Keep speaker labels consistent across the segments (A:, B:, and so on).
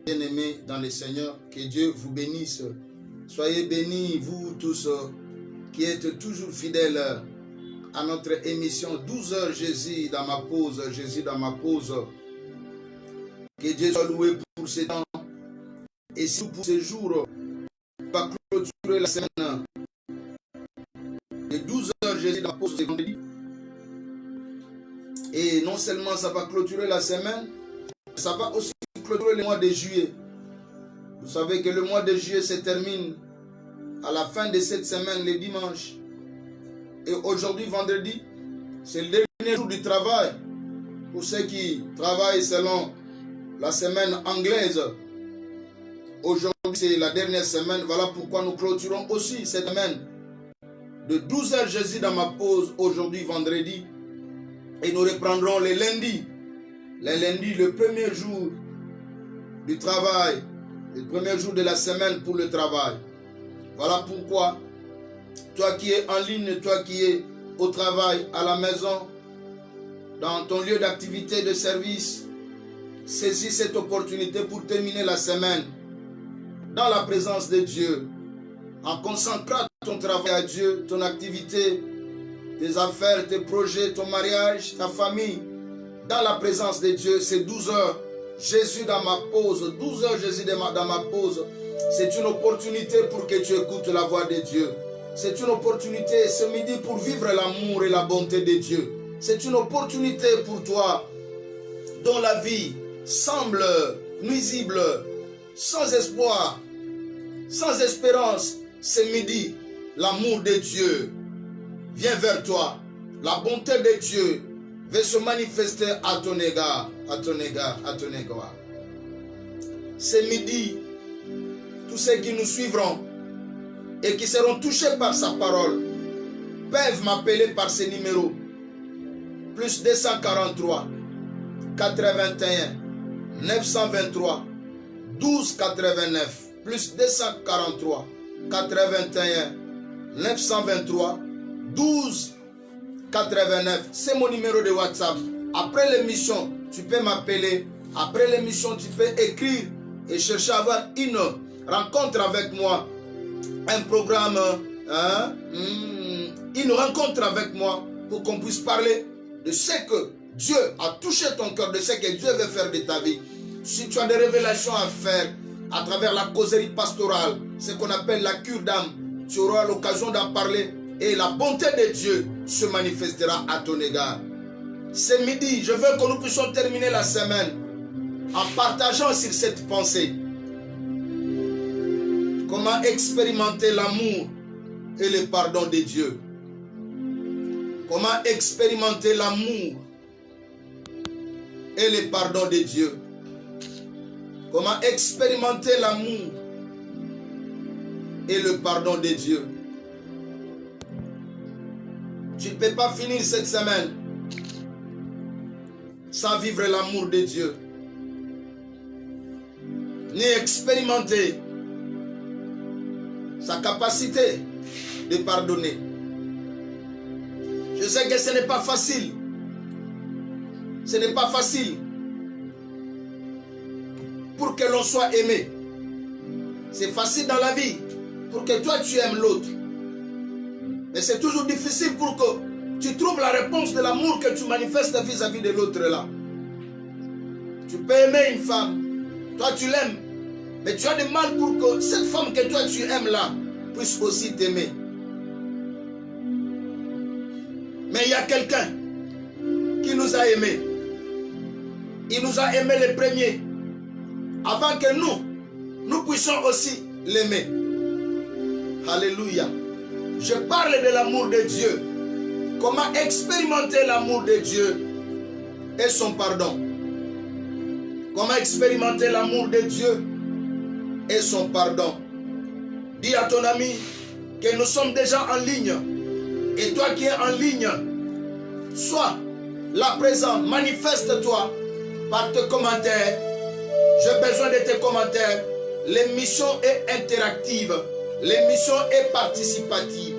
A: Bien-aimés dans le Seigneur, que Dieu vous bénisse. Soyez bénis, vous tous qui êtes toujours fidèles à notre émission 12 heures Jésus dans ma pause, Jésus dans ma pause. Que Dieu soit loué pour ces temps et surtout pour ces jours. On va clôturer la semaine de 12 heures Jésus dans ma pause, c'est vendredi. Et non seulement ça va clôturer la semaine, ça va aussi clôturer le mois de juillet. Vous savez que le mois de juillet se termine à la fin de cette semaine, le dimanche. Et aujourd'hui, vendredi, c'est le dernier jour du travail. Pour ceux qui travaillent selon la semaine anglaise. Aujourd'hui, c'est la dernière semaine. Voilà pourquoi nous clôturons aussi cette semaine de 12 heures Jésus dans ma pause, aujourd'hui, vendredi. Et nous reprendrons les lundis. Les lundis, le premier jour du travail. Le premier jour de la semaine pour le travail. Voilà pourquoi, toi qui es en ligne, toi qui es au travail, à la maison, dans ton lieu d'activité, de service, saisis cette opportunité pour terminer la semaine dans la présence de Dieu, en consacrant ton travail à Dieu, ton activité, tes affaires, tes projets, ton mariage, ta famille, dans la présence de Dieu. C'est 12 heures Jésus dans ma pause, 12 heures Jésus dans ma pause. C'est une opportunité pour que tu écoutes la voix de Dieu. C'est une opportunité ce midi pour vivre l'amour et la bonté de Dieu. C'est une opportunité pour toi dont la vie semble nuisible, sans espoir, sans espérance. Ce midi, l'amour de Dieu vient vers toi. La bonté de Dieu veut se manifester à ton égard, à ton égard, à ton égard. Ce midi, tous ceux qui nous suivront et qui seront touchés par sa parole peuvent m'appeler par ce numéro. Plus 243 81 923 12 89. Plus 243 81 923 12 89. C'est mon numéro de WhatsApp. Après l'émission, tu peux m'appeler. Après l'émission, tu peux écrire et chercher à avoir une rencontre avec moi. Un programme, une rencontre avec moi pour qu'on puisse parler de ce que Dieu a touché ton cœur, de ce que Dieu veut faire de ta vie. Si tu as des révélations à faire à travers la causerie pastorale, ce qu'on appelle la cure d'âme, tu auras l'occasion d'en parler et la bonté de Dieu se manifestera à ton égard. Ce midi, je veux que nous puissions terminer la semaine en partageant sur cette pensée. Comment expérimenter l'amour et le pardon de Dieu. Comment expérimenter l'amour et le pardon de Dieu. Comment expérimenter l'amour et le pardon de Dieu. Tu ne peux pas finir cette semaine sans vivre l'amour de Dieu, ni expérimenter sa capacité de pardonner. Je sais que ce n'est pas facile. Ce n'est pas facile pour que l'on soit aimé. C'est facile dans la vie pour que toi tu aimes l'autre. Mais c'est toujours difficile pour que tu trouves la réponse de l'amour que tu manifestes vis-à-vis de l'autre là. Tu peux aimer une femme, toi tu l'aimes, mais tu as du mal pour que cette femme que toi tu aimes là puisse aussi t'aimer. Mais il y a quelqu'un qui nous a aimés. Il nous a aimés les premiers avant que nous puissions aussi l'aimer. Alléluia. Je parle de l'amour de Dieu. Comment expérimenter l'amour de Dieu et son pardon. Comment expérimenter l'amour de Dieu et son pardon. Dis à ton ami que nous sommes déjà en ligne. Et toi qui es en ligne, sois là présent, manifeste-toi par tes commentaires. J'ai besoin de tes commentaires. L'émission est interactive. L'émission est participative.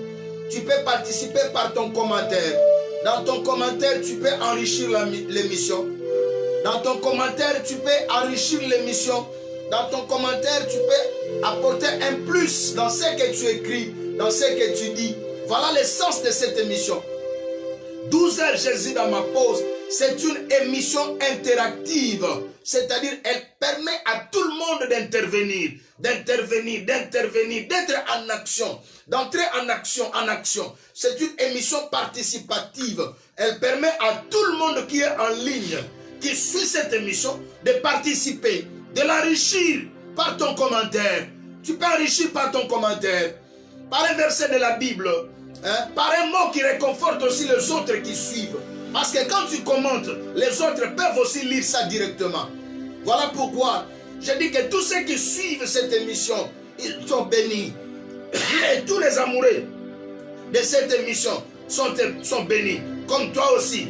A: Tu peux participer par ton commentaire. Dans ton commentaire, tu peux enrichir l'émission. Dans ton commentaire, tu peux enrichir l'émission dans ton commentaire, tu peux apporter un plus dans ce que tu écris, dans ce que tu dis. Voilà l'essence de cette émission. 12 heures Jésus dans ma pause, c'est une émission interactive. C'est-à-dire, elle permet à tout le monde d'intervenir, d'être en action, d'entrer en action. C'est une émission participative. Elle permet à tout le monde qui est en ligne, qui suit cette émission, de participer, de l'enrichir par ton commentaire. Tu peux enrichir par ton commentaire, par un verset de la Bible, hein, par un mot qui réconforte aussi les autres qui suivent. Parce que quand tu commentes, les autres peuvent aussi lire ça directement. Voilà pourquoi je dis que tous ceux qui suivent cette émission, ils sont bénis. Et tous les amoureux de cette émission sont bénis, comme toi aussi.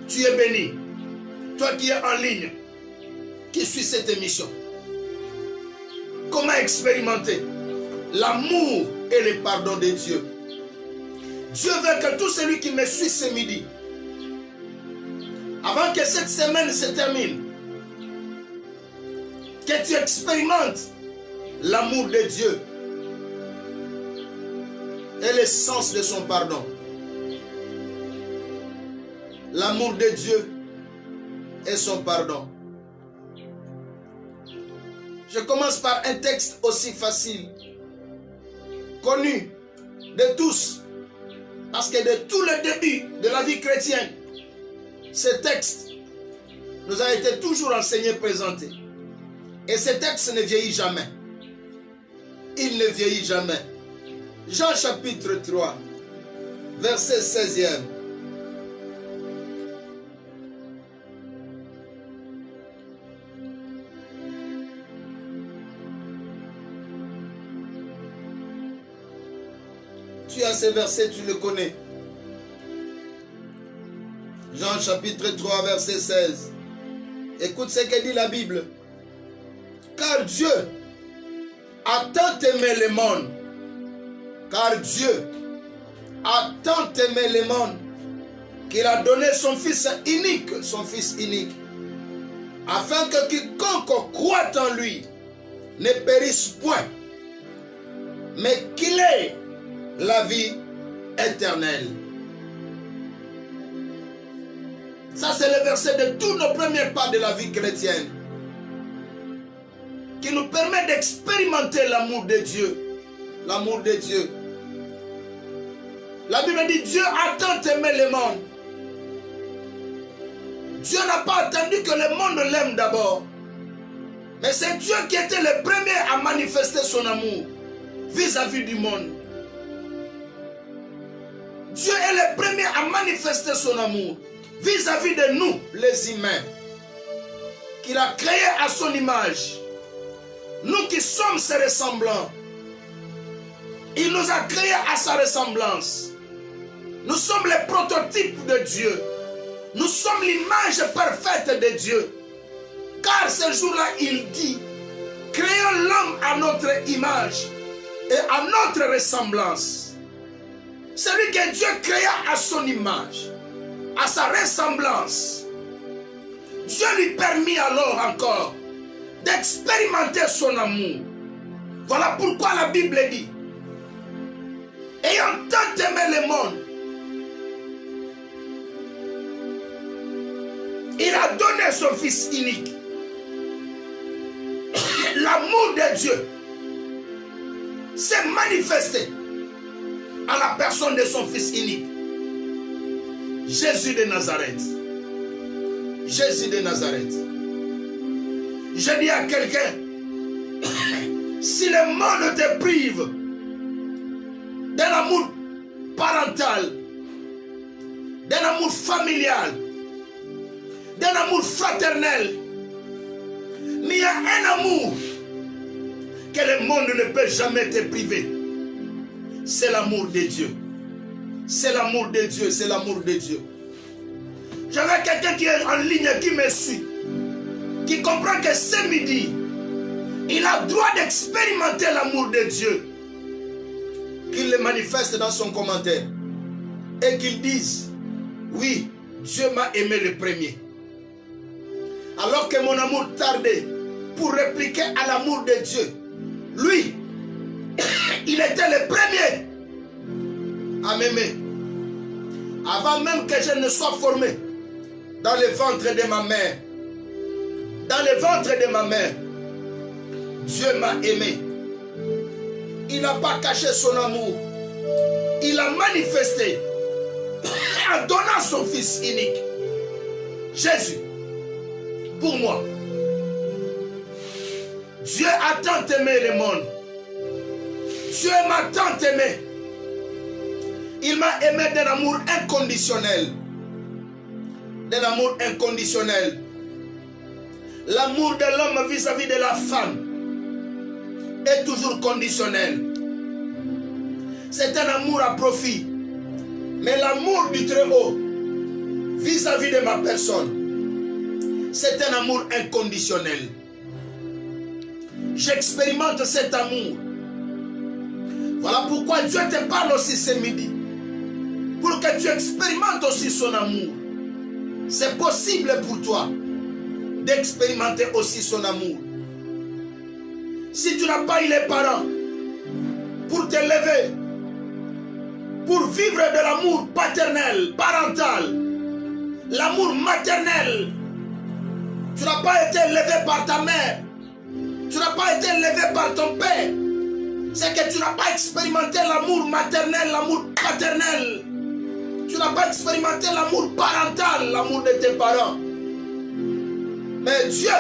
A: Tu es béni. Toi qui es en ligne, qui suis cette émission. Comment expérimenter l'amour et le pardon de Dieu? Dieu veut que tout celui qui me suit ce midi, avant que cette semaine se termine, que tu expérimentes l'amour de Dieu et l'essence de son pardon. L'amour de Dieu et son pardon. Je commence par un texte aussi facile, connu de tous, parce que de tout le début de la vie chrétienne, ce texte nous a été toujours enseigné, présenté. Et ce texte ne vieillit jamais. Il ne vieillit jamais. Jean chapitre 3, verset 16e. Tu as ce verset, tu le connais. Jean chapitre 3, verset 16. Écoute ce que dit la Bible. Car Dieu a tant aimé le monde. Car Dieu a tant aimé le monde qu'il a donné son Fils unique, afin que quiconque croit en lui ne périsse point, mais qu'il ait la vie éternelle. Ça, c'est le verset de tous nos premiers pas de la vie chrétienne, qui nous permet d'expérimenter l'amour de Dieu. L'amour de Dieu. La Bible dit, Dieu a tant aimé le monde. Dieu n'a pas attendu que le monde l'aime d'abord. Mais c'est Dieu qui était le premier à manifester son amour vis-à-vis du monde. Dieu est le premier à manifester son amour vis-à-vis de nous, les humains, qu'il a créés à son image. Nous qui sommes ses ressemblants, il nous a créés à sa ressemblance. Nous sommes les prototypes de Dieu. Nous sommes l'image parfaite de Dieu. Car ce jour-là, il dit, créons l'homme à notre image et à notre ressemblance. Celui que Dieu créa à son image, à sa ressemblance. Dieu lui permit alors encore d'expérimenter son amour. Voilà pourquoi la Bible dit, ayant tant aimé le monde, il a donné son Fils unique. L'amour de Dieu s'est manifesté à la personne de son Fils unique, Jésus de Nazareth. Jésus de Nazareth. Je dis à quelqu'un, si le monde te prive d'un amour parental, d'un amour familial, d'un amour fraternel, mais il y a un amour que le monde ne peut jamais te priver. C'est l'amour de Dieu. C'est l'amour de Dieu, c'est l'amour de Dieu. J'avais quelqu'un qui est en ligne, qui me suit, qui comprend que ce midi, il a le droit d'expérimenter l'amour de Dieu. Qu'il le manifeste dans son commentaire. Et qu'il dise, oui, Dieu m'a aimé le premier. Alors que mon amour tardait pour répliquer à l'amour de Dieu, lui, il était le premier à m'aimer. Avant même que je ne sois formé dans le ventre de ma mère. Dans le ventre de ma mère, Dieu m'a aimé. Il n'a pas caché son amour. Il a manifesté en donnant son Fils unique, Jésus, pour moi. Dieu a tant aimé le monde. Dieu m'a tant aimé. Il m'a aimé d'un amour inconditionnel. D'un amour inconditionnel. L'amour de l'homme vis-à-vis de la femme est toujours conditionnel. C'est un amour à profit. Mais l'amour du Très-Haut vis-à-vis de ma personne, c'est un amour inconditionnel. J'expérimente cet amour. Voilà pourquoi Dieu te parle aussi ce midi. Pour que tu expérimentes aussi son amour. C'est possible pour toi d'expérimenter aussi son amour. Si tu n'as pas eu les parents pour t'élever, pour vivre de l'amour paternel, parental, l'amour maternel, tu n'as pas été élevé par ta mère, tu n'as pas été élevé par ton père, c'est que tu n'as pas expérimenté l'amour maternel, l'amour paternel, tu n'as pas expérimenté l'amour parental, l'amour de tes parents. Mais Dieu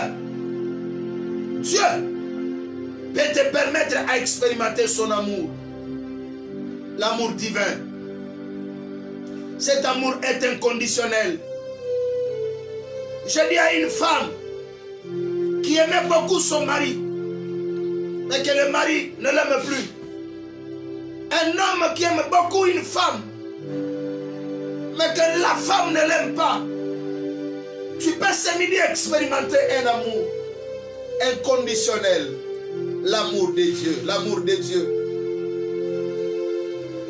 A: peut te permettre à expérimenter son amour. L'amour divin. Cet amour est inconditionnel. Je dis à une femme qui aimait beaucoup son mari, mais que le mari ne l'aime plus. Un homme qui aime beaucoup une femme, mais que la femme ne l'aime pas. Tu peux ce midi expérimenter un amour inconditionnel. L'amour de Dieu. L'amour de Dieu.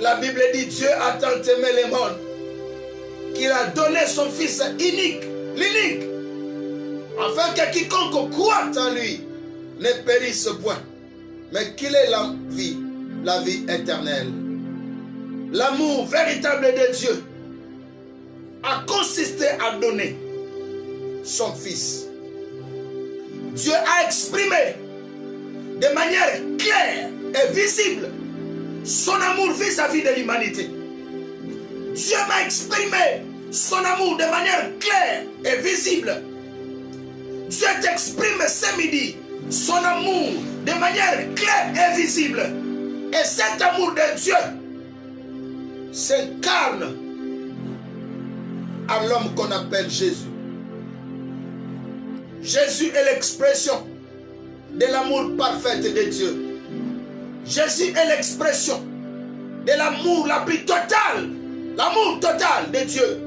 A: La Bible dit Dieu a tant aimé le monde qu'il a donné son Fils unique, l'unique, afin que quiconque croit en lui ne périsse point, mais qu'il ait la vie éternelle. L'amour véritable de Dieu a consisté à donner son Fils. Dieu a exprimé de manière claire et visible son amour vis-à-vis de l'humanité. Dieu m'a exprimé son amour de manière claire et visible. Dieu t'exprime ce midi son amour de manière claire et visible. Et cet amour de Dieu s'incarne à l'homme qu'on appelle Jésus. Jésus est l'expression de l'amour parfait de Dieu. Jésus est l'expression de l'amour la plus totale, l'amour total de Dieu.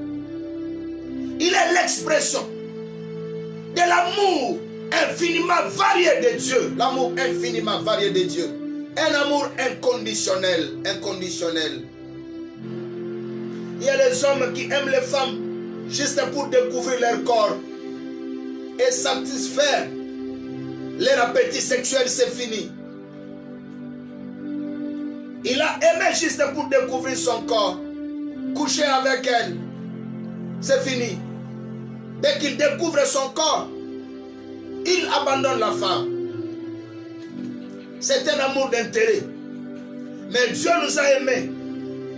A: Il est l'expression de l'amour infiniment varié de Dieu. L'amour infiniment varié de Dieu. Un amour inconditionnel, inconditionnel. Il y a les hommes qui aiment les femmes juste pour découvrir leur corps et satisfaire leur appétit sexuel, c'est fini. Il a aimé juste pour découvrir son corps, coucher avec elle, c'est fini. Dès qu'il découvre son corps, il abandonne la femme. C'est un amour d'intérêt. Mais Dieu nous a aimés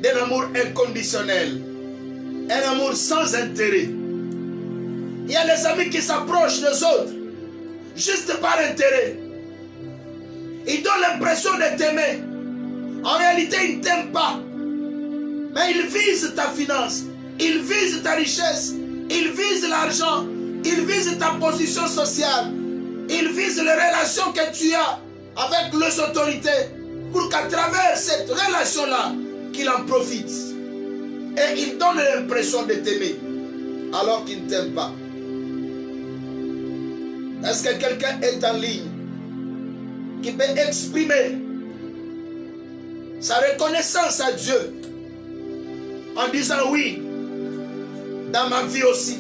A: d'un amour inconditionnel, un amour sans intérêt. Il y a des amis qui s'approchent des autres juste par intérêt. Ils donnent l'impression de t'aimer. En réalité, ils ne t'aiment pas. Mais ils visent ta finance, ils visent ta richesse, ils visent l'argent, ils visent ta position sociale, ils visent les relations que tu as avec les autorités pour qu'à travers cette relation-là, qu'ils en profitent. Et ils donnent l'impression de t'aimer alors qu'ils ne t'aiment pas. Est-ce que quelqu'un est en ligne qui peut exprimer sa reconnaissance à Dieu en disant oui, dans ma vie aussi,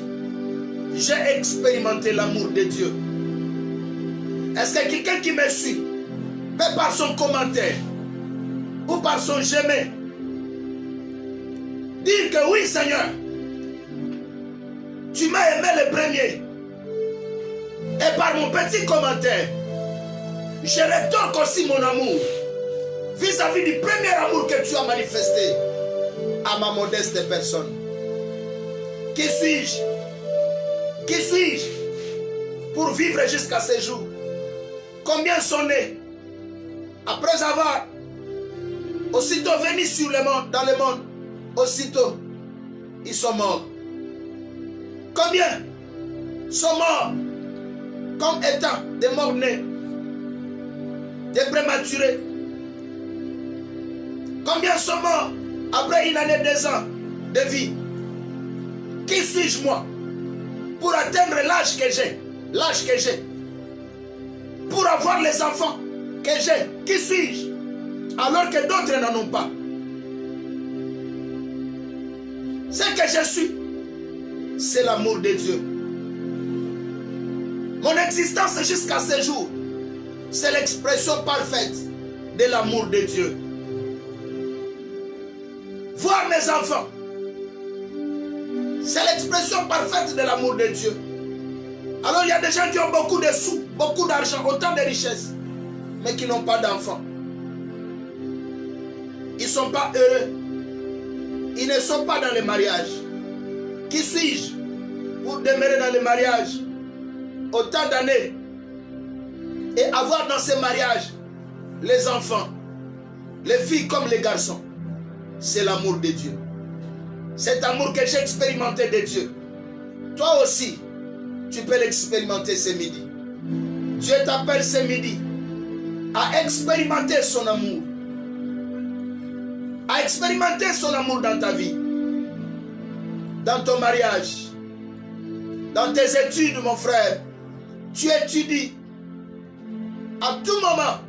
A: j'ai expérimenté l'amour de Dieu. Est-ce que quelqu'un qui me suit peut par son commentaire ou par son j'aime dire que oui Seigneur, tu m'as aimé le premier et par mon petit commentaire je rétorque aussi mon amour vis-à-vis du premier amour que tu as manifesté à ma modeste personne. Qui suis-je? Qui suis-je pour vivre jusqu'à ce jour? Combien sont nés après avoir aussitôt venu sur le monde, dans le monde, aussitôt ils sont morts? Combien sont morts comme étant des morts-nés, des prématurés? Combien sont morts après une année, 2 ans de vie? Qui suis-je moi pour atteindre l'âge que j'ai, pour avoir les enfants que j'ai? Qui suis-je alors que d'autres n'en ont pas? Ce que je suis, c'est l'amour de Dieu. Mon existence jusqu'à ce jour, c'est l'expression parfaite de l'amour de Dieu. Voir mes enfants, c'est l'expression parfaite de l'amour de Dieu. Alors il y a des gens qui ont beaucoup de sous, beaucoup d'argent, autant de richesses, mais qui n'ont pas d'enfants. Ils ne sont pas heureux. Ils ne sont pas dans le mariage. Qui suis-je pour demeurer dans le mariage autant d'années et avoir dans ce mariage les enfants, les filles comme les garçons? C'est l'amour de Dieu. Cet amour que j'ai expérimenté de Dieu, toi aussi, tu peux l'expérimenter ce midi. Dieu t'appelle ce midi à expérimenter son amour. À expérimenter son amour dans ta vie, dans ton mariage, dans tes études, mon frère. Tu étudies. À tout moment,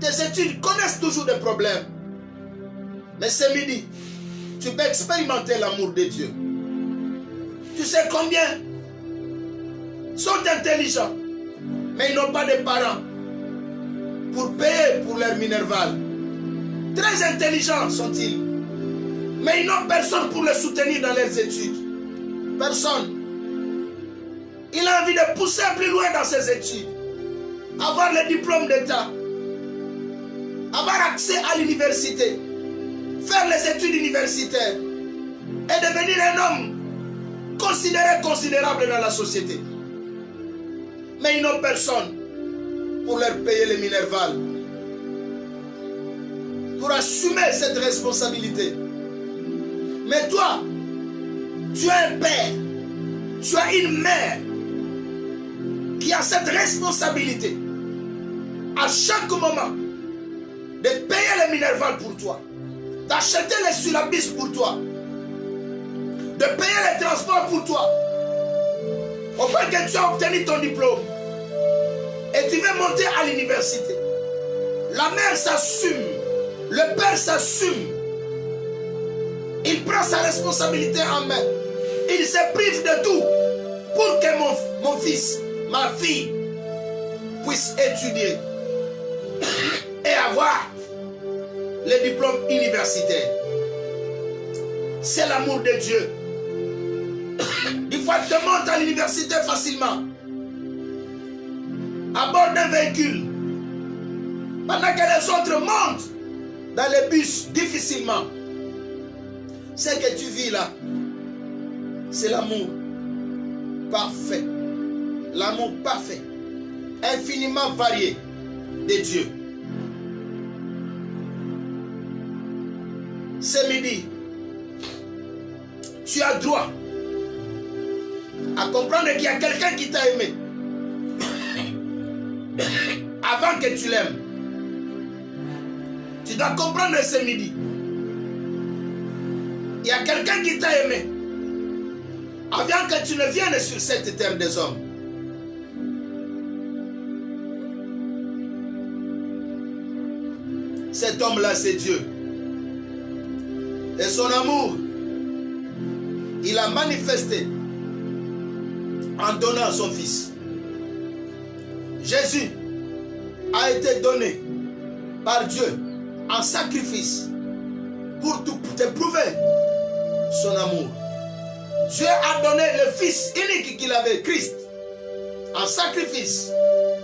A: tes études connaissent toujours des problèmes. Mais ce midi, tu peux expérimenter l'amour de Dieu. Tu sais combien sont intelligents, mais ils n'ont pas de parents pour payer pour leur minerval. Très intelligents sont-ils, mais ils n'ont personne pour les soutenir dans leurs études. Personne. Il a envie de pousser plus loin dans ses études, avoir le diplôme d'État, avoir accès à l'université, faire les études universitaires et devenir un homme considérable dans la société. Mais ils n'ont personne pour leur payer le minerval, pour assumer cette responsabilité. Mais toi, tu as un père, tu as une mère qui a cette responsabilité à chaque moment de payer le minerval pour toi, d'acheter les syllabus pour toi, de payer les transports pour toi, au point que tu as obtenu ton diplôme et tu veux monter à l'université. La mère s'assume, le père s'assume, il prend sa responsabilité en main, il se prive de tout pour que mon fils, ma fille puisse étudier et avoir le diplôme universitaire. C'est l'amour de Dieu. Des fois, tu montes à l'université facilement, à bord d'un véhicule, pendant que les autres montent dans les bus difficilement. Ce que tu vis là, c'est l'amour parfait. L'amour parfait, infiniment varié de Dieu. Ce midi, tu as droit à comprendre qu'il y a quelqu'un qui t'a aimé avant que tu l'aimes. Tu dois comprendre ce midi. Il y a quelqu'un qui t'a aimé avant que tu ne viennes sur cette terre des hommes. Cet homme-là, c'est Dieu. Et son amour, il a manifesté en donnant son fils. Jésus a été donné par Dieu en sacrifice pour te prouver son amour. Dieu a donné le fils unique qu'il avait, Christ, en sacrifice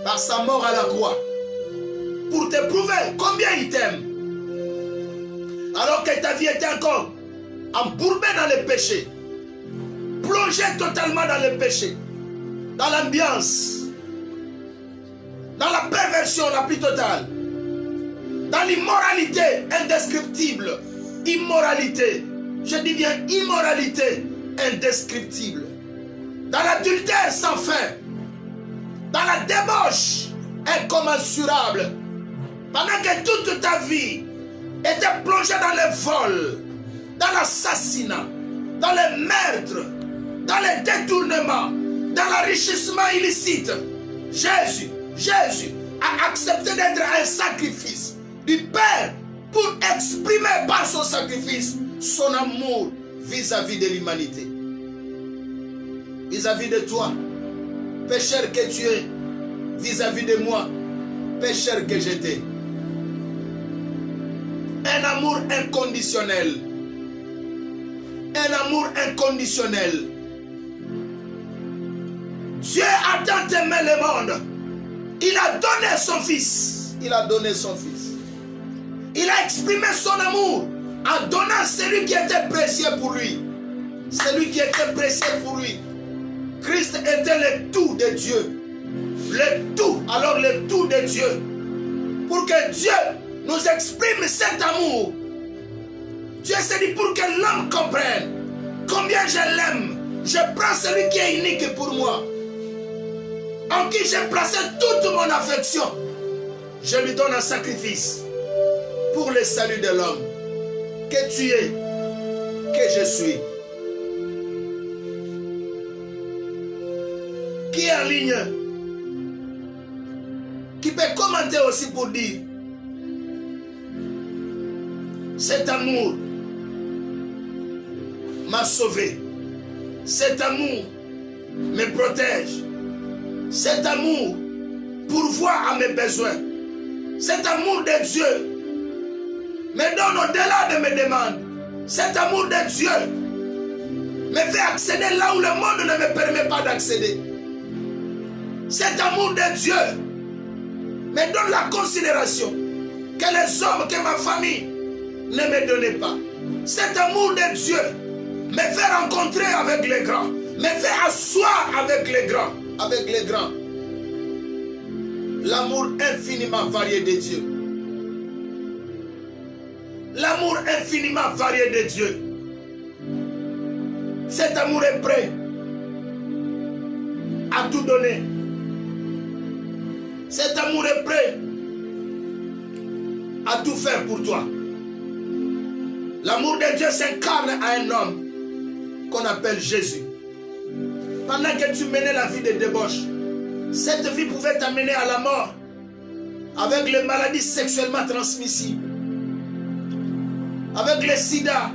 A: par sa mort à la croix pour te prouver combien il t'aime. Alors que ta vie était encore embourbée dans le péché, plongée totalement dans le péché, dans l'ambiance, dans la perversion la plus totale, dans l'immoralité indescriptible, immoralité, je dis bien immoralité indescriptible, dans l'adultère sans fin, dans la débauche incommensurable, pendant que toute ta vie était plongée dans le vol, dans l'assassinat, dans le meurtre, dans le détournement, dans l'enrichissement illicite. Jésus a accepté d'être un sacrifice du Père pour exprimer par son sacrifice son amour vis-à-vis de l'humanité, vis-à-vis de toi, pécheur que tu es, vis-à-vis de moi, pécheur que j'étais. Un amour inconditionnel. Un amour inconditionnel. Dieu a tant aimé le monde. Il a donné son fils. Il a donné son fils. Il a exprimé son amour en donnant celui qui était précieux pour lui. Celui qui était précieux pour lui. Christ était le tout de Dieu. Le tout, alors le tout de Dieu. Pour que Dieu nous exprime cet amour. Dieu s'est dit pour que l'homme comprenne combien je l'aime. Je prends celui qui est unique pour moi, en qui j'ai placé toute mon affection. Je lui donne un sacrifice pour le salut de l'homme. Que tu es, que je suis. Qui est en ligne, qui peut commenter aussi pour dire: cet amour m'a sauvé. Cet amour me protège. Cet amour pourvoit à mes besoins. Cet amour de Dieu me donne au-delà de mes demandes. Cet amour de Dieu me fait accéder là où le monde ne me permet pas d'accéder. Cet amour de Dieu me donne la considération que les hommes, que ma famille ne me donnaient pas. Cet amour de Dieu me fait rencontrer avec les grands, me fait asseoir avec les grands, avec les grands. L'amour infiniment varié de Dieu. L'amour infiniment varié de Dieu. Cet amour est prêt à tout donner. Cet amour est prêt à tout faire pour toi. L'amour de Dieu s'incarne à un homme qu'on appelle Jésus. Pendant que tu menais la vie de débauche, cette vie pouvait t'amener à la mort avec les maladies sexuellement transmissibles, avec le sida,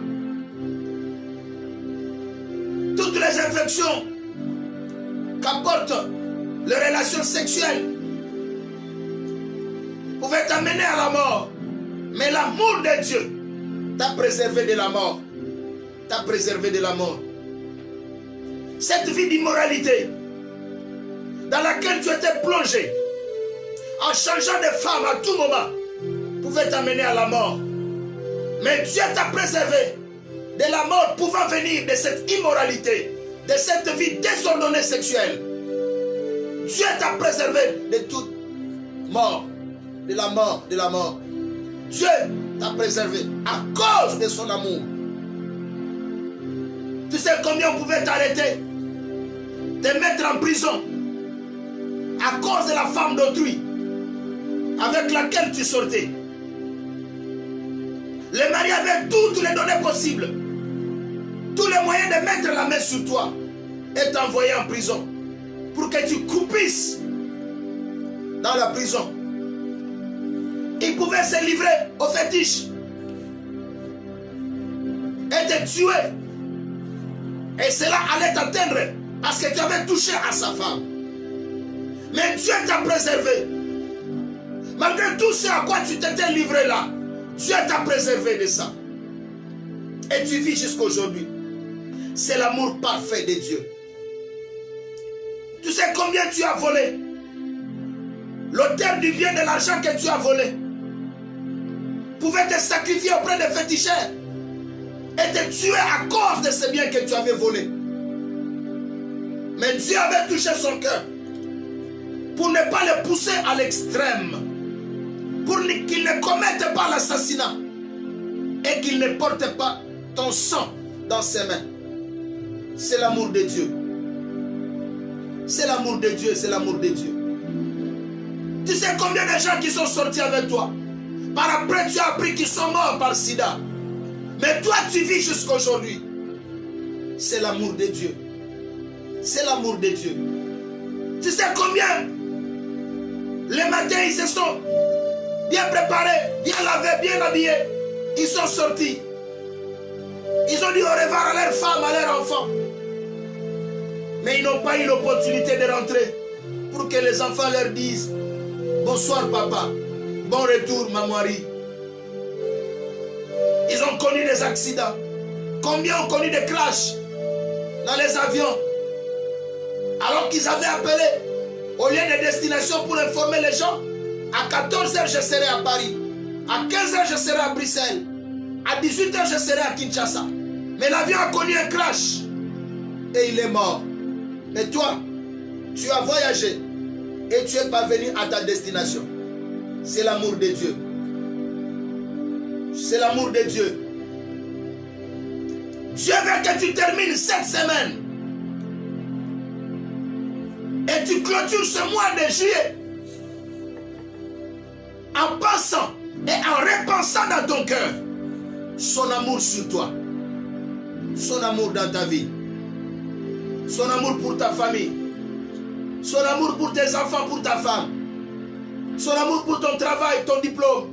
A: toutes les infections qu'apportent les relations sexuelles pouvaient t'amener à la mort. Mais l'amour de Dieu t'a préservé de la mort. T'a préservé de la mort. Cette vie d'immoralité dans laquelle tu étais plongé, en changeant de femme à tout moment, pouvait t'amener à la mort. Mais Dieu t'a préservé de la mort pouvant venir de cette immoralité, de cette vie désordonnée sexuelle. Dieu t'a préservé de toute mort, de la mort, de la mort. Dieu t'a préservé à cause de son amour. Tu sais combien on pouvait t'arrêter, te mettre en prison à cause de la femme d'autrui avec laquelle tu sortais. Le mari avait toutes les données possibles, tous les moyens de mettre la main sur toi et t'envoyer en prison pour que tu coupisses dans la prison. Il pouvait se livrer aux fétiches et te tuer. Et cela allait t'atteindre Parce que tu avais touché à sa femme. Mais Dieu t'a préservé. Malgré tout ce à quoi tu t'étais livré là, Dieu t'a préservé de ça. Et tu vis jusqu'à aujourd'hui. C'est l'amour parfait de Dieu. Tu sais combien tu as volé? L'auteur du bien de l'argent que tu as volé pouvait te sacrifier auprès des féticheurs et te tuer à cause de ce bien que tu avais volé. Mais Dieu avait touché son cœur pour ne pas le pousser à l'extrême, pour qu'il ne commette pas l'assassinat et qu'il ne porte pas ton sang dans ses mains. C'est l'amour de Dieu. C'est l'amour de Dieu, c'est l'amour de Dieu. Tu sais combien de gens qui sont sortis avec toi? Par après, tu as appris qu'ils sont morts par sida. Mais toi, tu vis jusqu'à aujourd'hui. C'est l'amour de Dieu. C'est l'amour de Dieu. Tu sais combien les matins, ils se sont bien préparés, bien lavés, bien habillés. Ils sont sortis. Ils ont dit au revoir à leur femme, à leurs enfants. Mais ils n'ont pas eu l'opportunité de rentrer pour que les enfants leur disent bonsoir papa, bon retour Mamouari. Ils ont connu des accidents. Combien ont connu des crashs dans les avions? Alors qu'ils avaient appelé au lieu de destination pour informer les gens. À 14h je serai à Paris. À 15h je serai à Bruxelles. À 18h je serai à Kinshasa. Mais l'avion a connu un crash. Et il est mort. Mais toi, tu as voyagé. Et tu es parvenu à ta destination. C'est l'amour de Dieu. C'est l'amour de Dieu. Dieu veut que tu termines cette semaine. Et tu clôtures ce mois de juillet. En pensant et en repensant dans ton cœur son amour sur toi. Son amour dans ta vie. Son amour pour ta famille. Son amour pour tes enfants, pour ta femme. Son amour pour ton travail, ton diplôme.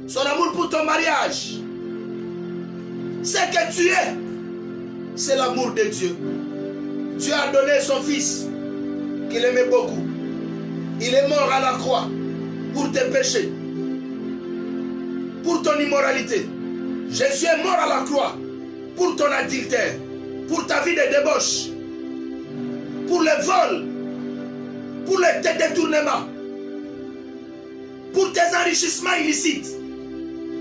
A: Son amour pour ton mariage. Ce que tu es, c'est l'amour de Dieu. Dieu a donné son fils, qu'il aimait beaucoup. Il est mort à la croix pour tes péchés, pour ton immoralité. Jésus est mort à la croix pour ton adultère, pour ta vie de débauche, pour le vol, pour tes détournements, pour tes enrichissements illicites.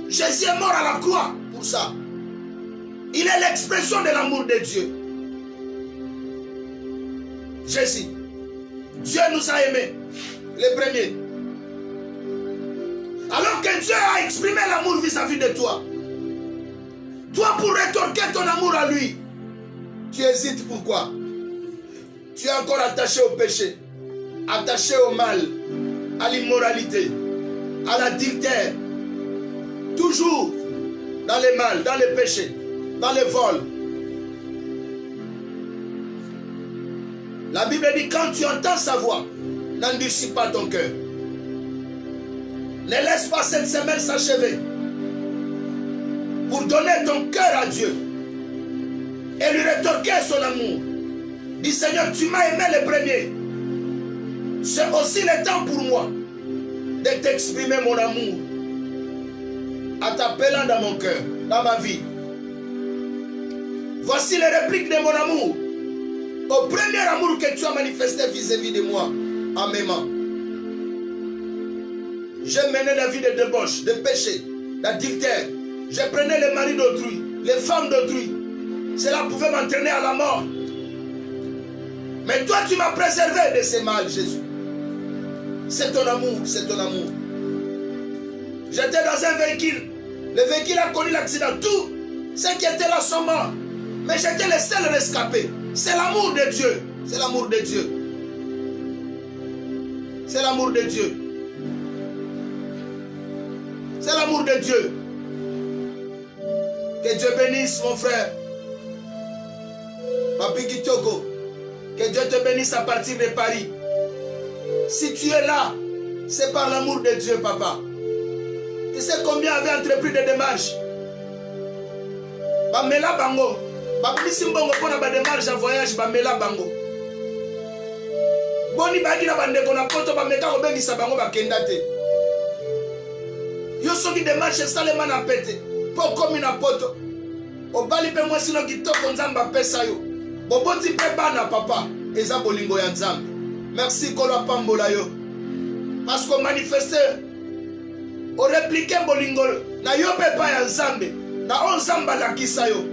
A: Jésus est mort à la croix pour ça. Il est l'expression de l'amour de Dieu. Jésus, Dieu nous a aimés, les premiers. Alors que Dieu a exprimé l'amour vis-à-vis de toi, toi pour rétorquer ton amour à lui, tu hésites pourquoi? Tu es encore attaché au péché, attaché au mal, à l'immoralité, à l'adultère, toujours dans le mal, dans le péché, dans le vol. La Bible dit quand tu entends sa voix, n'endurcis pas ton cœur. Ne laisse pas cette semaine s'achever pour donner ton cœur à Dieu et lui rétorquer son amour. Dis Seigneur, tu m'as aimé le premier. C'est aussi le temps pour moi de t'exprimer mon amour en t'appelant dans mon cœur, dans ma vie. Voici les répliques de mon amour au premier amour que tu as manifesté vis-à-vis de moi en m'aimant. Je menais la vie de débauche, de péché, d'adultère. Je prenais les maris d'autrui, les femmes d'autrui. Cela pouvait m'entraîner à la mort. Mais toi, tu m'as préservé de ces mal, Jésus. C'est ton amour, c'est ton amour. J'étais dans un véhicule. Le véhicule a connu l'accident. Tous ceux qui étaient là sont morts. Mais j'étais le seul rescapé. C'est l'amour de Dieu. C'est l'amour de Dieu. C'est l'amour de Dieu. C'est l'amour de Dieu. Que Dieu bénisse mon frère. Papi Kitoko. Que Dieu te bénisse à partir de Paris. Si tu es là, c'est par l'amour de Dieu, papa. Tu sais combien avait entrepris des démarches. Bamela Bango. Babisi mbongo pona ba démarche en voyage bamela bango. Boni baki na bandeko na poto bameka ko bengisa bango bakenda te. Yo soki démarche salema na pete. Po komi na poto. Obali pe mwasi no kitoko nzamba pesa yo. Boboti pe bana papa. Eza bolingo ya nzambe. Merci kolo pambola yo. Parce qu'on manifeste. O répliquer bolingo na yo pe pa ya nzambe. Na on nzamba la kisa yo.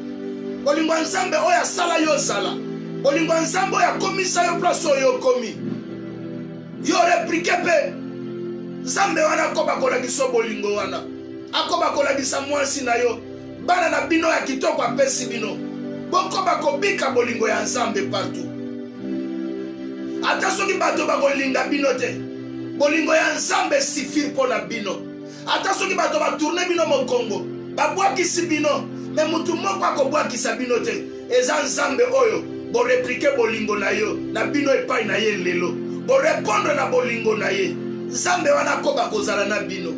A: Bolingo ya nzambe oya sala yo sala. Bolingo ya nzambe oya komisa yo place oyo komi. Yo répliquer pe. Nzambe wana koba kolagisa bolingo wana. Akoba kolagisa mwasi na yo. Bana na bino ya kitoko apesi bino. Boko bakobika bolingo ya nzambe partout. Ata soki bato bakolinga bino te. Bolingo ya nzambe sifir pona bino. Ata soki bato batourne bino mokongo. Babwakisi bino. Me mutu moko akobwakisa bino te. Eza nzambe oyo. Bo replike bolingo na yo. Na bino epai na ye lelo. Bo répondre na bolingo na ye. Nzambe wana koba kozala na bino.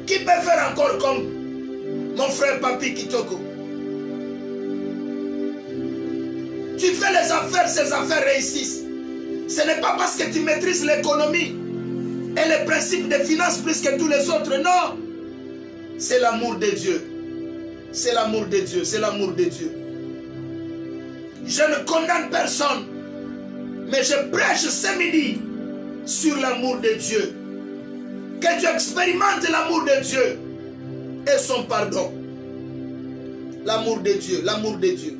A: Qui peut faire encore comme mon frère Papi Kitoko? Tu fais les affaires, ces affaires réussissent. Ce n'est pas parce que tu maîtrises l'économie et les principes des finances plus que tous les autres. Non. C'est l'amour de Dieu. C'est l'amour de Dieu. C'est l'amour de Dieu. Je ne condamne personne. Mais je prêche ce midi sur l'amour de Dieu. Que tu expérimentes l'amour de Dieu et son pardon. L'amour de Dieu, l'amour de Dieu.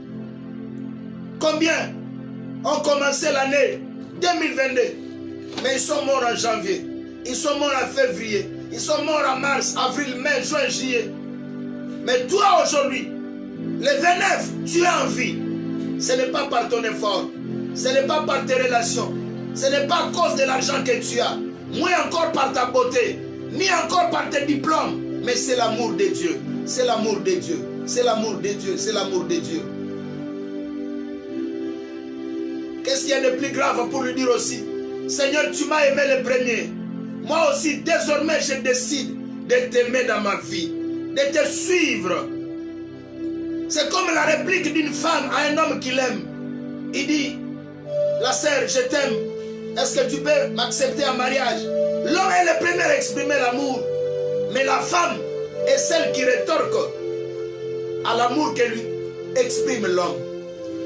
A: Combien ont commencé l'année 2022, mais ils sont morts en janvier, ils sont morts en février, ils sont morts en mars, avril, mai, juin, juillet. Mais toi aujourd'hui, le 29, tu es en vie. Ce n'est pas par ton effort, ce n'est pas par tes relations, ce n'est pas à cause de l'argent que tu as, ni encore par ta beauté, ni encore par tes diplômes, mais c'est l'amour de Dieu, c'est l'amour de Dieu, c'est l'amour de Dieu, c'est l'amour de Dieu. Qu'est-ce qu'il y a de plus grave pour lui dire aussi? Seigneur, tu m'as aimé le premier. Moi aussi, désormais, je décide de t'aimer dans ma vie, de te suivre. C'est comme la réplique d'une femme à un homme qu'il aime. Il dit, la sœur, je t'aime. Est-ce que tu peux m'accepter en mariage? L'homme est le premier à exprimer l'amour. Mais la femme est celle qui rétorque à l'amour que lui exprime l'homme.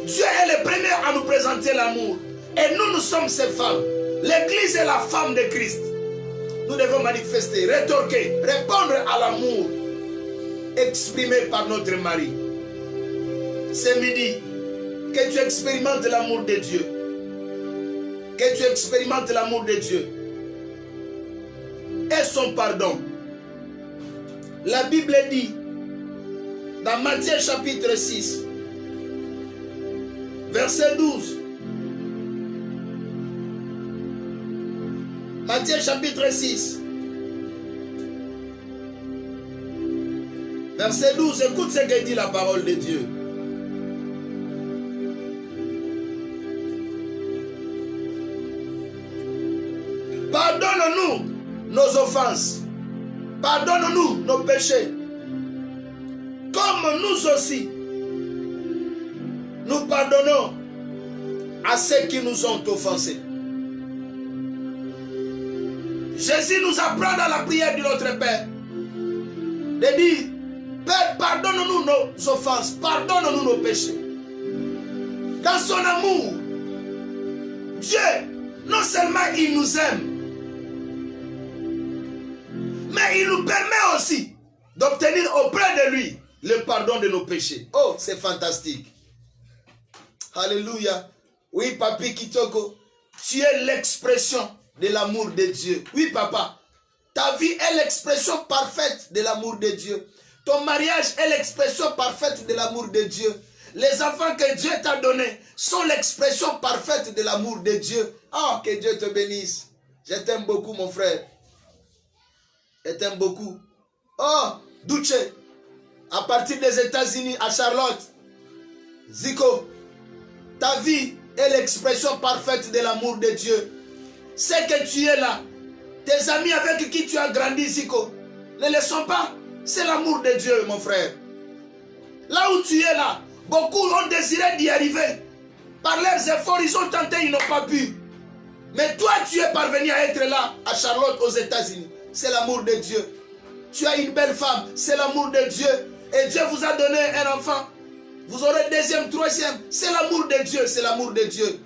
A: Dieu est le premier à nous présenter l'amour. Et nous, nous sommes ces femmes. L'Église est la femme de Christ. Nous devons manifester, rétorquer, répondre à l'amour exprimé par notre mari. Ce midi, que tu expérimentes l'amour de Dieu. Que tu expérimentes l'amour de Dieu. Et son pardon. La Bible dit, dans Matthieu chapitre 6, verset 12. Matthieu chapitre 6. Verset 12. Écoute ce que dit la parole de Dieu. Pardonne-nous nos offenses. Pardonne-nous nos péchés. Comme nous aussi, nous pardonnons à ceux qui nous ont offensés. Jésus nous apprend dans la prière de notre Père de dire, Père, pardonne-nous nos offenses, pardonne-nous nos péchés. Dans son amour, Dieu, non seulement il nous aime, mais il nous permet aussi d'obtenir auprès de lui le pardon de nos péchés. Oh, c'est fantastique. Alléluia. Oui, Papi Kitoko, tu es l'expression de l'amour de Dieu. Oui, papa. Ta vie est l'expression parfaite de l'amour de Dieu. Ton mariage est l'expression parfaite de l'amour de Dieu. Les enfants que Dieu t'a donnés sont l'expression parfaite de l'amour de Dieu. Oh, que Dieu te bénisse. Je t'aime beaucoup, mon frère. Je t'aime beaucoup. Oh, Duce, à partir des États-Unis à Charlotte, Zico, ta vie est l'expression parfaite de l'amour de Dieu. C'est que tu es là. Tes amis avec qui tu as grandi, Zico, ne le sont pas. C'est l'amour de Dieu, mon frère. Là où tu es là, Beaucoup ont désiré d'y arriver. Par leurs efforts, ils ont tenté, ils n'ont pas pu. Mais toi, tu es parvenu à être là, à Charlotte, aux États-Unis. C'est l'amour de Dieu. Tu as une belle femme, c'est l'amour de Dieu. Et Dieu vous a donné un enfant. Vous aurez deuxième, troisième. C'est l'amour de Dieu, c'est l'amour de Dieu.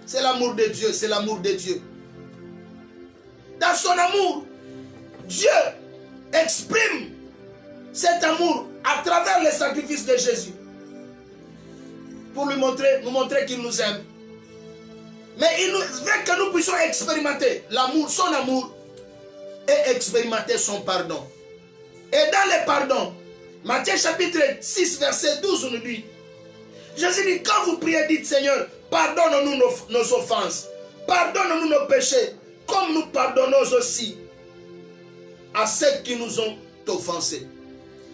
A: C'est l'amour de Dieu, c'est l'amour de Dieu. Dans son amour, Dieu exprime cet amour à travers le sacrifice de Jésus. Pour nous montrer qu'il nous aime. Mais il veut que nous puissions expérimenter l'amour, son amour, et expérimenter son pardon. Et dans le pardon, Matthieu chapitre 6, verset 12 nous dit, Jésus dit, quand vous priez, dites Seigneur, pardonne-nous nos offenses, pardonne-nous nos péchés, comme nous pardonnons aussi à ceux qui nous ont offensés.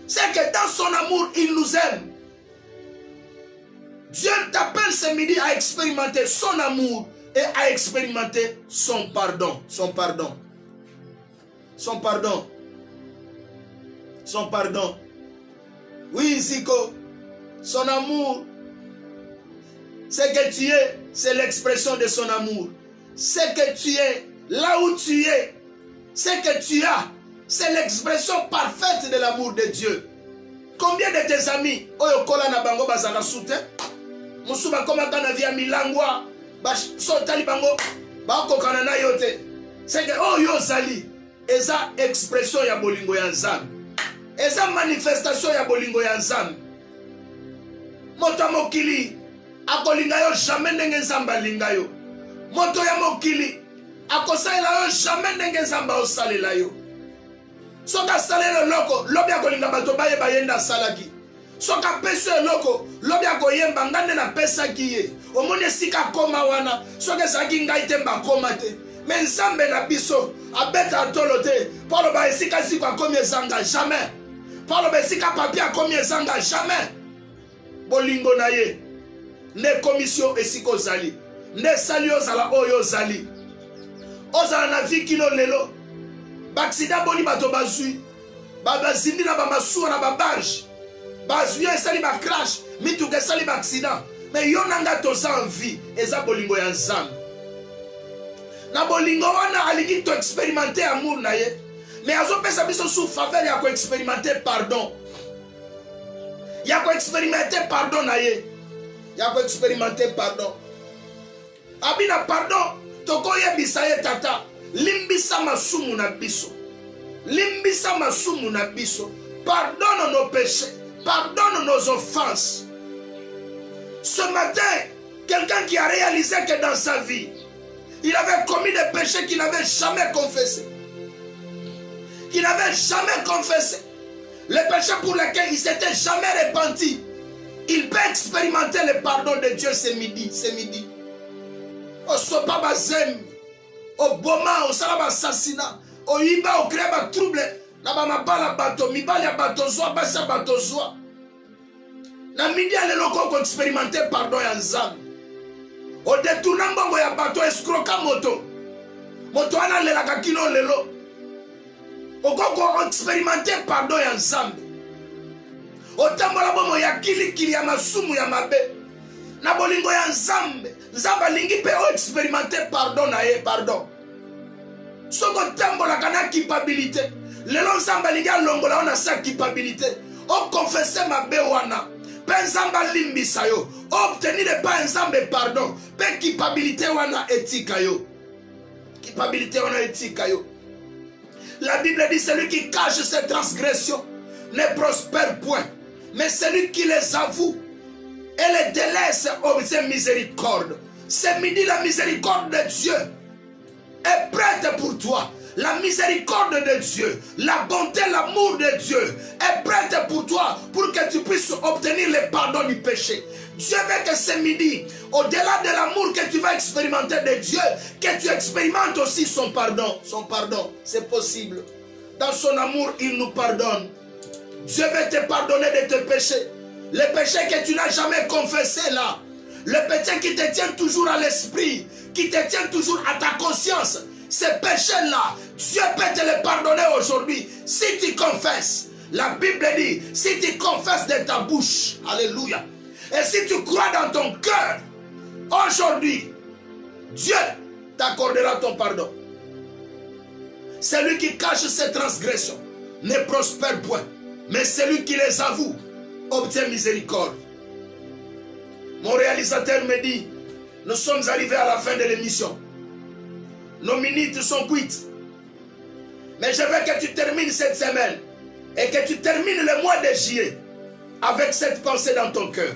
A: C'est que dans son amour, il nous aime. Dieu t'appelle ce midi à expérimenter son amour et à expérimenter son pardon. Son pardon. Son pardon. Son pardon. Oui, Zico. Son amour. Ce que tu es, c'est l'expression de son amour. Ce que tu es, là où tu es, ce que tu as, c'est l'expression parfaite de l'amour de Dieu. Combien de tes amis, oyokola na bango bazana soutien, musuba koma kana via milangwa, sotali bango, bakokana na yote. C'est que oyo zali, eza expression ya bolingo ya Nzambe. Eza manifestation ya bolingo ya Nzambe. Moto mokili akolinga yo jamais ndenge Nzambe alinga yo. Moto ya mokili akosalela yo jamais ndenge Nzambe osalela yo. Soka salelo loko, lobi akolinga bato baye bayenda salaki. Soka peso loko, lobi akoyemba ngande na pesa kiye. Omone sika koma wana, soka saki ngai te mbakoma te. Mais Nzambe na biso, abeta atolo te. Paulo ba esika siko akomi ezanga jamais. Paulo ba esika papier akomi ezanga jamais. Bolingo na ye. Ne commission esiko zali. Ne sali ozala oyo zali. Ozala na vikino lelo. Baksida boni bato bazui. Bazindi na bamasuwa na babarge. Bazui esali ba crash. Mituke esali ba accident. Mais yo nanga toza en vie. Eza bolingo ya Nzambe. Na bolingo wana alingi to expérimenter amour na ye. Mais azo pesa biso sous faveur ya ko expérimenter pardon. Ya ko expérimenter pardon na ye. Ya ko expérimenter pardon. Abina pardon. Toko yebisa ye tata. Limbisa masumu na biso. Limbisa masumu na biso. Pardonne nos péchés. Pardonne nos offenses. Ce matin, quelqu'un qui a réalisé que dans sa vie, il avait commis des péchés qu'il n'avait jamais confessés. Qu'il n'avait jamais confessé. Les péchés pour lesquels il ne s'était jamais repenti. Il peut expérimenter le pardon de Dieu ce midi. Ce midi. Au sopa bazem. Au boma, au salaba assassinat. Au iba, au créba trouble. Naba mabala bato, mibali bato zoa, basa bato zoa. Na midi a leloko ko expérimenter pardon ya Nzambe. Au détournant bongo ya bato escroka moto. Moto ana lelaka kino lelo. Au koko expérimenter pardon ya Nzambe. Au tambola bongo ya kili ya masumu ya mabe. Na bolingo ya Nzambe. Nzambe lingi pe o expérimenter pardon na ye pardon. Soko tambola kana culpabilité. Lelo Nzambe lingi longola ona sa culpabilité. O confesser mabe wana. Penzamba limbisa yo. Obtenir de pas Nzambe pardon. Pe culpabilité wana etika yo. Culpabilité wana etika yo. La Bible dit celui qui cache ses transgressions ne prospère point. Mais celui qui les avoue et les délaisse obtient miséricorde. Ce midi, la miséricorde de Dieu est prête pour toi. La miséricorde de Dieu, la bonté, l'amour de Dieu est prête pour toi pour que tu puisses obtenir le pardon du péché. Dieu veut que ce midi, au-delà de l'amour que tu vas expérimenter de Dieu, que tu expérimentes aussi son pardon. Son pardon, c'est possible. Dans son amour, il nous pardonne. Dieu veut te pardonner de tes péchés. Les péchés que tu n'as jamais confessés là. Le péché qui te tient toujours à l'esprit, qui te tient toujours à ta conscience. Ces péchés-là, Dieu peut te les pardonner aujourd'hui si tu confesses. La Bible dit, si tu confesses de ta bouche, alléluia, Et si tu crois dans ton cœur, aujourd'hui, Dieu t'accordera ton pardon. Celui qui cache ses transgressions ne prospère point, mais celui qui les avoue obtient miséricorde. Mon réalisateur me dit, nous sommes arrivés à la fin de l'émission. Nos minutes sont quittes. Mais je veux que tu termines cette semaine et que tu termines le mois de juillet avec cette pensée dans ton cœur.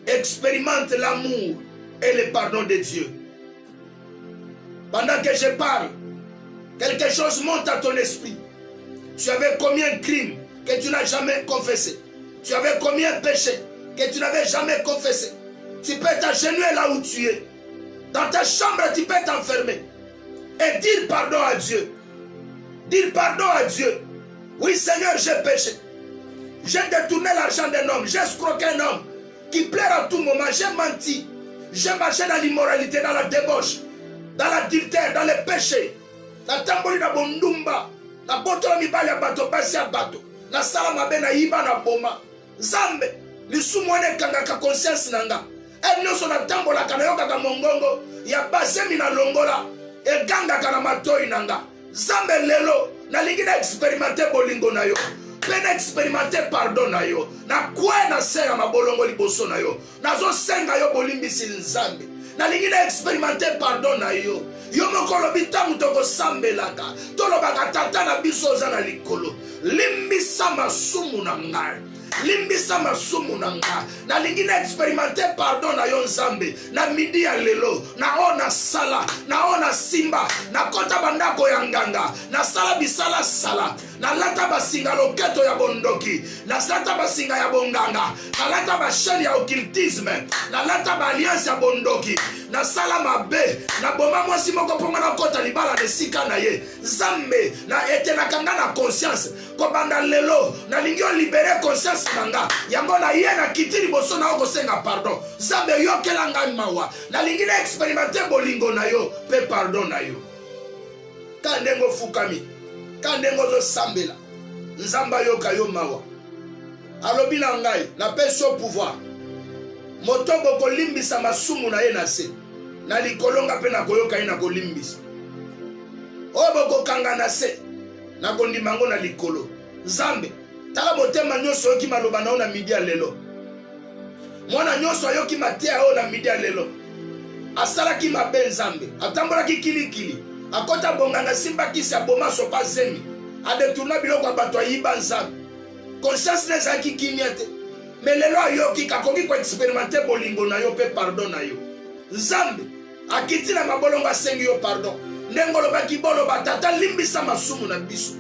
A: Expérimente l'amour et le pardon de Dieu. Pendant que je parle, quelque chose monte à ton esprit. Tu avais combien de crimes que tu n'as jamais confessé? Tu avais combien de péchés que tu n'avais jamais confessé? Tu peux t'agenouiller là où tu es. Dans ta chambre, tu peux t'enfermer et dire pardon à Dieu. Dire pardon à Dieu. Oui Seigneur, j'ai péché. J'ai détourné l'argent d'un homme. J'ai escroqué un homme qui plaire à tout moment. J'ai menti. J'ai marché dans l'immoralité, dans la débauche, dans l'adultère, dans le péché. Na tamboli na bondumba. Na boto la mibali ya bato, basi ya bato. Na sala mabe na iba na boma. Zambe. Lisumwane kangaka conscience nanga. Nyoso na tambola kana yoka ka mongongo. Ya basemi na longola. E ganga kana matoi nanga. Zambe lelo. Na lingina expérimenter bolingo na yo. Pena expérimenter pardon na yo. Na kwe na senga mabolongo liboso na yo. Na zo senga yo bolimbisi nzambe. Na lingina expérimenter pardon na yo. Yo mokolo bitamu toko sambelaka. Tolo baka tata na biso za na likolo. Limbisa masumu na ngai. Limbisa masumu na nga. Na lingina expérimenter pardon na yo nzambe. Na midi ya lelo. Na ona sala. Na ona simba. Na kota bandako ya nganga. Na sala bisala sala. Na lata basinga loketo ya bondoki. Na lata basinga ya bonganga. Na lata basheni ya occultisme. Na lata ba alliance ya bondoki. Na sala mabe. Na boma mwasi moko ponga na kota libala de sika na ye. Zambe. Na ete na kanga na conscience. Kobanda lelo. Na lingio libere conscience nanga. Yango na ye na kitiri boso na oko senga pardon. Zambe yo kelanga mawa. Na lingine expérimenter bolingo na yo. Pe pardon na yo. Kandengo fukami. Kandengo zo sambela. Nzamba yo kayo mawa. Alobi na ngai. Na peso pouvoir. Motobo kolimbisa masumu na ye na se. Na likolonga pe na koyoka ye na kolimbisa. Obo kokanga na se. Na kondimango na likolo. Zambe. Tala motema nyoso yoki maloba na ona midi ya lelo. Mwana nyoso yoki matea ona midi ya lelo. Asala ki mabe nzambe. Atambola ki kilikili. Akota bonganga simba kisi aboma sopa zemi. Adetourna biloko abato ayiba nzambe. Conscience neza ki kimiate. Mais lelo yoki kakoki ko expérimenter bolingo na yo pe pardon na yo. Nzambe. Akiti na mabolonga sengi yo pardon. Ndengolo baki bolo batata limbisa masumu na biso.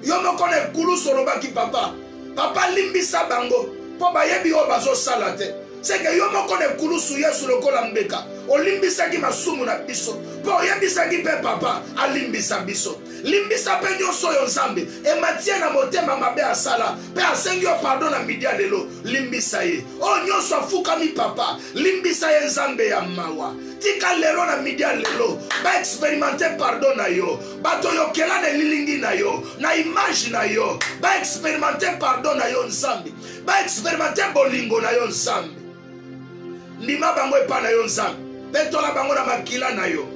A: Yo mokone kulu solo baki papa. Papa limbisa bango. Po bayebi o bazo salate. C'est que yo mokone kulu su yesu lokola mbeka. O limbisa ki masumu na biso. Po yebisa ki pe papa a limbisa biso. Limbisa pe nyoso yo nzambe. E matie na motema mabe asala. Pe asengi yo pardon na midi ya lelo. Limbisa ye. O nyoso afuka mi papa. Limbisa ye nzambe ya mawa. Tika lelo na midi ya lelo. Ba expérimenter pardon na yo. Bato yo kelane lilingi na yo. Na image na yo. Ba expérimenter pardon na yo nzambe. Ba expérimenter bolingo na yo nzambe. Ndima bango epa na yo nzambe. Petola bango na makila na yo.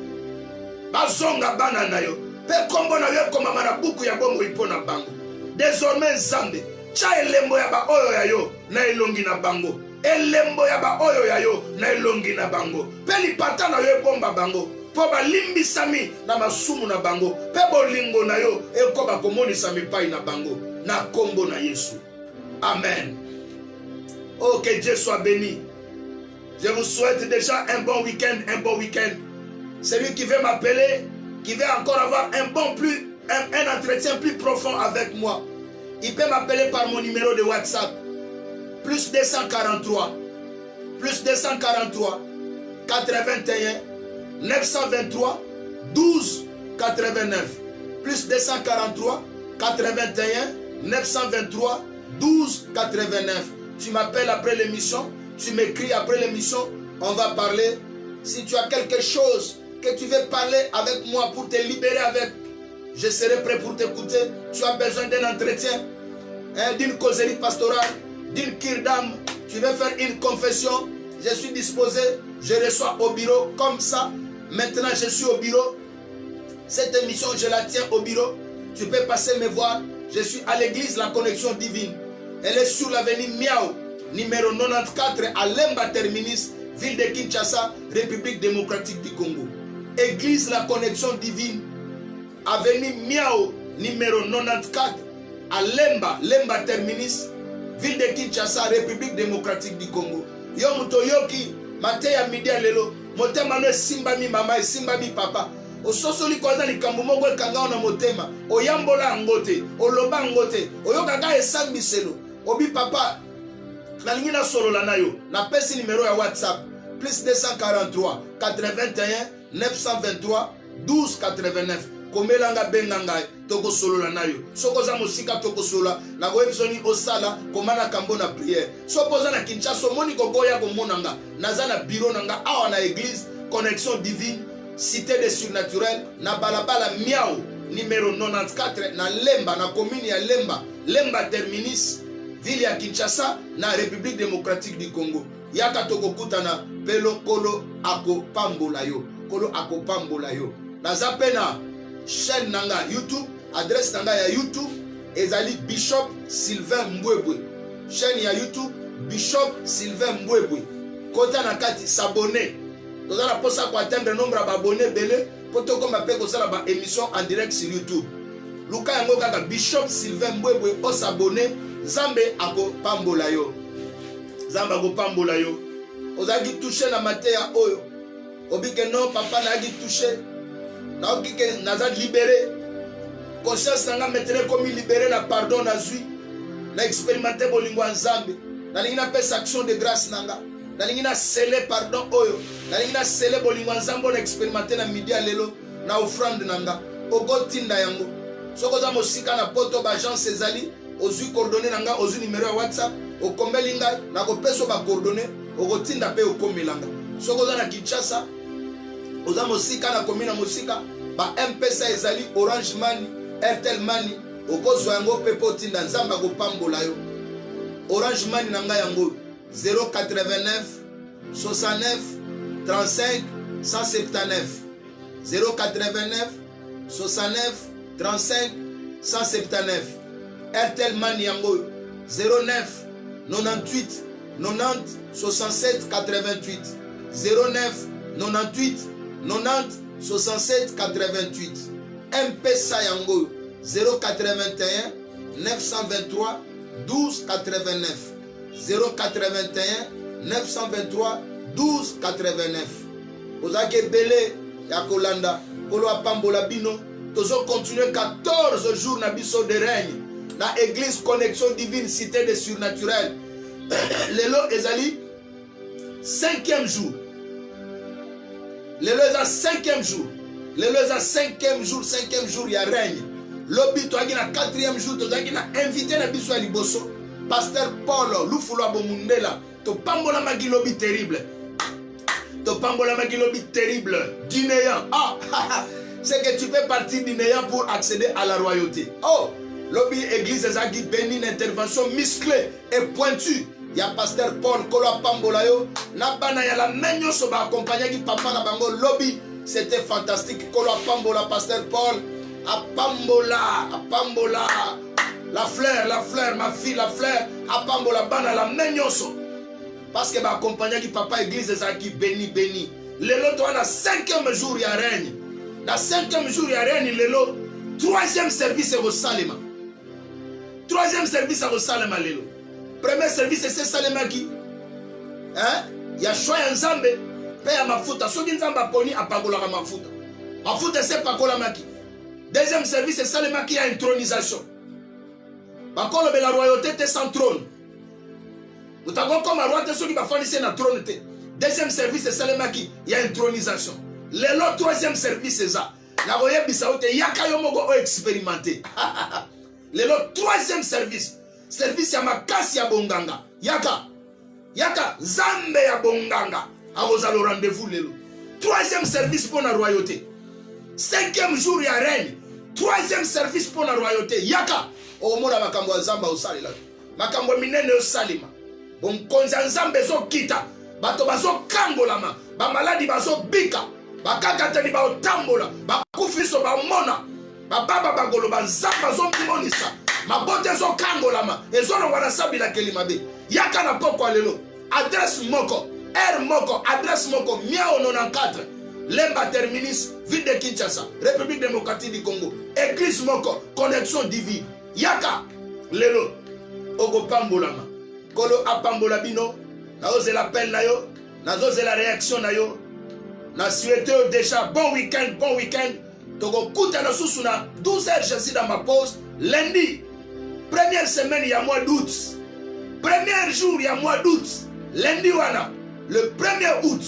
A: Bazonga bana na yo. Pe kombo na yo komama na buku ya bongo ipo na bango. Désormais nzambe. Cha elembo ya ba oyo ya yo na elongi na bango. Elembo ya ba oyo ya yo na elongi na bango. Pe lipata na yo ebomba bango. Po balimbisami na masumu na bango. Pe bolingo na yo ekoba komonisa mipai na bango. Na kombo na Yesu. Amen. Oh, que Dieu soit béni. Je vous souhaite déjà un bon week-end, un bon week-end. Celui qui veut m'appeler, qui veut encore avoir un entretien plus profond avec moi, il peut m'appeler par mon numéro de WhatsApp. Plus 243, 81, 923, 12, 89. Plus 243, 81, 923, 12, 89. Tu m'appelles après l'émission. Tu m'écris après l'émission, on va parler. Si tu as quelque chose que tu veux parler avec moi pour te libérer avec, je serai prêt pour t'écouter. Tu as besoin d'un entretien, d'une causerie pastorale, d'une cure d'âme. tu veux faire une confession, je suis disposé, je reçois au bureau comme ça. Maintenant, je suis au bureau. Cette émission, je la tiens au bureau. Tu peux passer me voir. Je suis à l'église La Connexion Divine. Elle est sur l'avenue Miao, numéro 94 à Lemba Terminus, ville de Kinshasa, République démocratique du Congo. Église La Connexion Divine, avenue Miao, numéro 94 à Lemba Terminus, ville de Kinshasa, République démocratique du Congo. Yo mutoyoki, mateya midi lelo, motema no simbami mama e simbami papa. Ososoli kwanza likambo moko ekanga na motema, oyambola ngote, oloba ngote, oyokaka esambiselo. Obi papa, nalingi na solola na yo, na pesi numéro ya WhatsApp, plus 243 81 923 12 89. Komelanga benganga toko solola na yo. Soko za musika toko sola, na goebisoni osala komana kambo na prière. Sopoza na Kinshasa moni kogoya komonanga, naza na bureau nanga awa na église Connexion Divine, cité des surnaturels, na balabala Miao, numéro 94 na Lemba, na commune ya Lemba Terminus, ville ya Kinshasa, na République démocratique du Congo. Yaka toko kutana pelo kolo ako pambola yo. Kolo ako pambola yo. Naza pena chaîne nanga YouTube, adresse nanga ya YouTube ezali Bishop Sylvain Mbwebwe. Chaîne ya YouTube Bishop Sylvain Mbwebwe. Kota na kati s'abonner. Toza na posa ko atteindre nombre ya abonnés belé poto ko mape ko sala ba émission en direct sur YouTube. Luka yango kaka Bishop Sylvain Mbwebwe o s'abonner, Zambe ako pambola yo. Zamba ako pambola yo. Ozaki toucher na mateya oyo. Obike non papa na agi toucher. Na okike naza libéré. Conscience nanga maintenant comme libéré na pardon na zui. Na expérimenter bolingo nzambe. Na lingi na pesa action de grâce nanga. Na lingi na sceller pardon oyo. Na lingi na sceller bolingo nzambe na expérimenter na midi lelo na offrande nanga. Ogo tinda yango. Soko za mosika na poto ba agence ezali, ozui coordonnées nanga, ozui numéro ya WhatsApp, okombeli ngai na kopeso ba coordonnées, ogo tinda pe okomelanga. Soko za na Kinshasa, oza mosika na komina mosika, ba M-Pesa ezali, Orange Money, Airtel Money, okozwa yango pepo tinda nzamba go pambola yo. Orange Money nanga yango 089 69 35 179 089 69 35 179. Airtel Money yango 09 98 90 67 88 09 98 90 67 88. M-Pesa yango 081 923 12 89 081 923 12 89. Ozake bele ya kolanda kolo apambola bino. Tozo continuer 14 jours na biso de règne na église Connexion Divine, cité des surnaturels. Lelo ezali 5e jour. Lelo eza 5e jour. Lelo eza 5e jour ya règne. Lobi toaki na 4e jour tozaki na invité na biso ya liboso Pasteur Paul Lufulo Abomundela. To pambola maki lobi terrible. To pambola maki lobi terrible. Guinéen. Ah c'est que tu fais partie du néant pour accéder à la royauté. Oh, lobby église ezaki béni une intervention musclée et pointue. Il y a pasteur Paul Kolo Pambolayo, na bana ya la menyo so ba accompagner qui papa na bango lobby, c'était fantastique. Kolo Pambola pasteur Paul a Pambola la fleur ma fille la fleur a Pambola bana la menyo so. Parce que ba accompagner qui papa église ezaki béni. Lelo to na 5e jour ya règne. La 5e jour ya règne lelo, 3e service au Salema. 3e service au Salema lelo. Premier service c'est Salema qui hein? Ya choya nzambe pe ya mafuta. Soki nzambe aponi apagola mafuta. Mafuta c'est pakola maki. Deuxième service c'est Salema qui a intronisation. Bakolo be la royauté te sans trône. Nous t'avons comme un roi te soki ba fondé na trône te. Deuxième service c'est Salema qui y a intronisation. Lelo 3e service c'est ça. Na voye bisaote yaka yo moko o expérimenté. Lelo 3e service. Service ya makasi ya bonganga. Yaka zambe ya bonganga. Akoza le rendez-vous lelo. 3e service pour la royauté. 5e jour ya règne. 3e service pour la royauté. Yaka. Omona makambo ya zamba osalela. Makambo minene osalima. bonkonza nzambe zo kita bato bazo kangolama bamaladi bazo bika bakakatani baotambola bakufiso bamona bababa bagoloba nzamba zo monisa mabote zo kangolama ezolongwa na sabila kelimabe yaka na poko lelo adresse moko R moko adresse moko miao 94 Lemba Terminus ville de Kinshasa République démocratique du Congo église moko connexion divine yaka lelo oko pambolama kolo apambola bino na ose la peine na yo na ose la réaction na yo na souhaité déjà bon week-end toko kuta na susuna 12h je suis dans ma pause lundi première semaine il y a mois d'août premier jour il y a mois d'août lundi wana le 1er août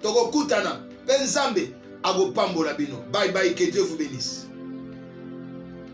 A: toko kuta na penzambe ago pambola bino bye bye que Dieu vous bénisse.